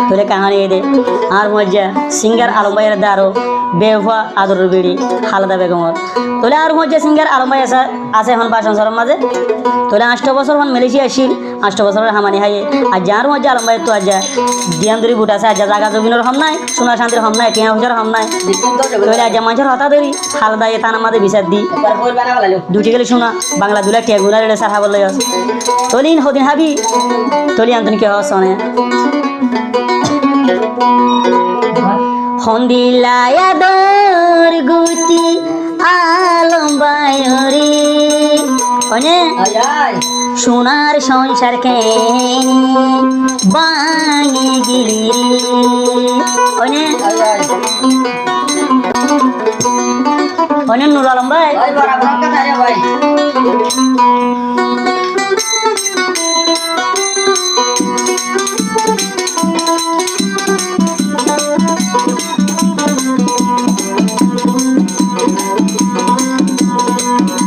তোলে কাহানি দে আর মজ্জা সিঙ্গার আলম ভাইয়ের দারো বেওফা আদর বিড়ি হালদা বেগমর তোলে আর মজ্জা সিঙ্গার আলম ভাই আছে এখন বাসন সরম মাঝে তোলে 8 বছর হন মালয়েশিয়া আসিল 8 বছরের হামানি হাইয়ে আর যার মজ্জা আলম ভাই তো আজ দিয়ামদুরি বুট আছে আজ জাগা জমিনের হম নাই সোনা শান্তির হম নাই টিয়া হুজার হম নাই তোলে আজ মানুষের হতা ধরি হালদা এ তানা মাঝে বিচার দি দুটি গেলে শোনা বাংলা দুলা টিয়া গুলা রেড়ে সার হাবল লইস তোলিন হদিন হাবি তোলি আন্তনি কে হস অনে হন্দিলায়া দর গুতি আলম বায়রি অনে সোনার সংসার কে বাঙে গিলি অনে অনে নুর আলম ভাই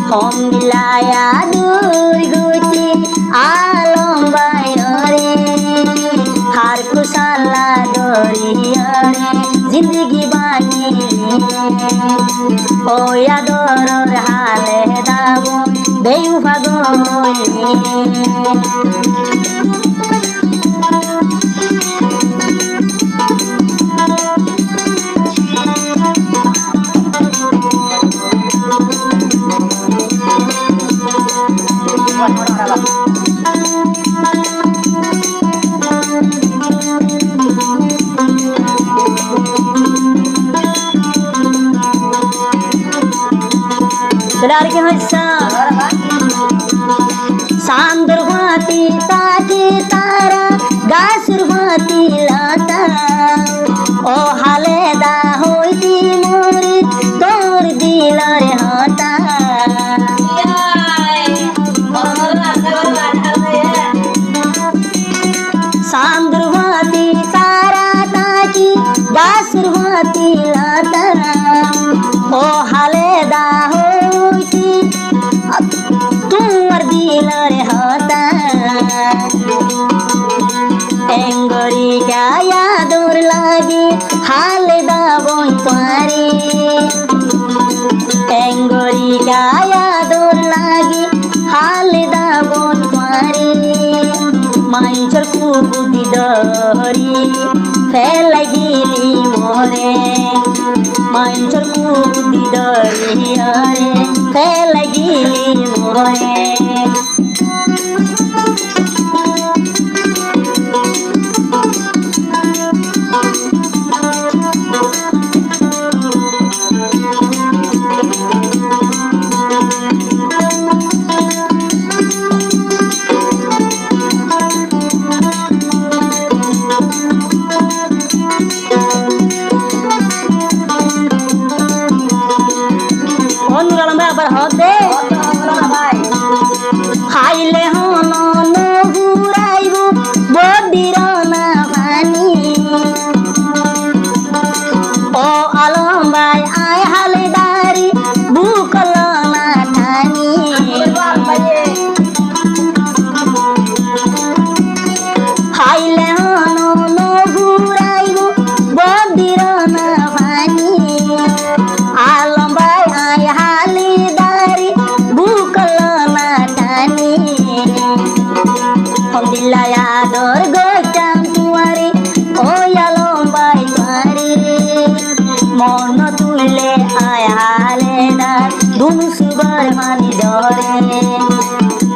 হমিলায়া দুর্গতি আলম বাইরে হার কুশালা দরিয়ারে জিন্দগি বানিয়ে ওয়া দরর হালে দাব দেউ ভাগলি আর কি হইছা সান্দর ভাতি তাকে তারা গাছুর ভাতি লাতা ও হালে দা হইতি মরি তোর দিলার হাতা সান্দর ভাতি তারা তাকি গাছুর ভাতি লাতা ও হালে দা তোমার দিলার হাতা এঙ্গরি গায়া দূর লাগে হালে দাবই পারে এঙ্গরি গায়া দূর লাগে হালে দাবই পারে মাঞ্চর কুবুদি দরি ফেলাই গিলি মরে মাঞ্চর কুবুদি দরি আরে ফেলাই গিলি মরে হাইলে হন নগুরাইব বদির না ভানি ও আলম ভাই আয় হালে দারি বুকল না ঠানি হাইলে হন নগুরাইব বদির না ভানি আলম ভাই আয় হালে দারি বুকল না ঠানি হমিলায়া দর গোটাম তুয়ারি ও আলম ভাই তুয়ারি মন তুলে আয় হালে দার দুনু সুবার মানি ধরে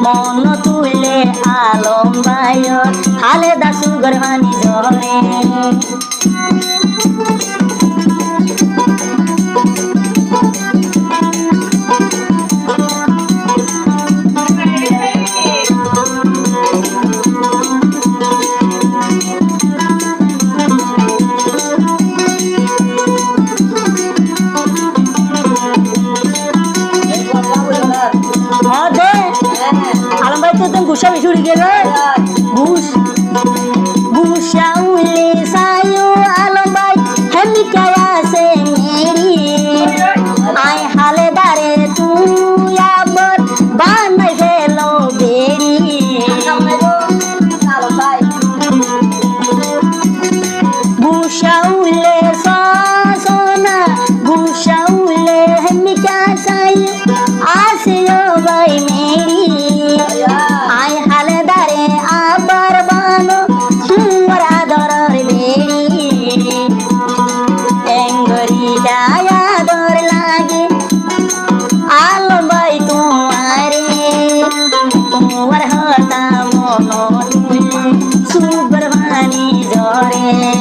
মন তুলে আলম ভাই হালে দা সুগর মানি ধরে আলম ভাই তো তুমি গুসা বেশি উড়ে গেল ঘুষ ঘুষা উলে সায়ো আলম ভাই হেমি ধরে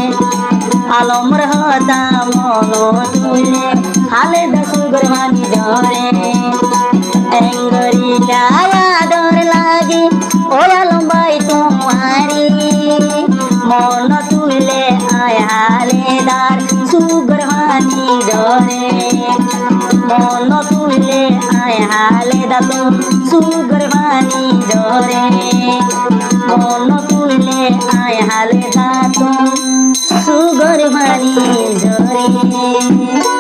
আলমর হতা মনো তুলে হালে দসুগর ভানি ধরে এঙ্গরিলা আদর লাগে ও আলম ভাই তোমারি মন তুলে আয় হালে দার সুগর ভানি ধরে মন তুলে আয় হালে দাদু সুগর ভানি ধরে মন তুলে আয় হালে দাদু সুগর ভানি ধরে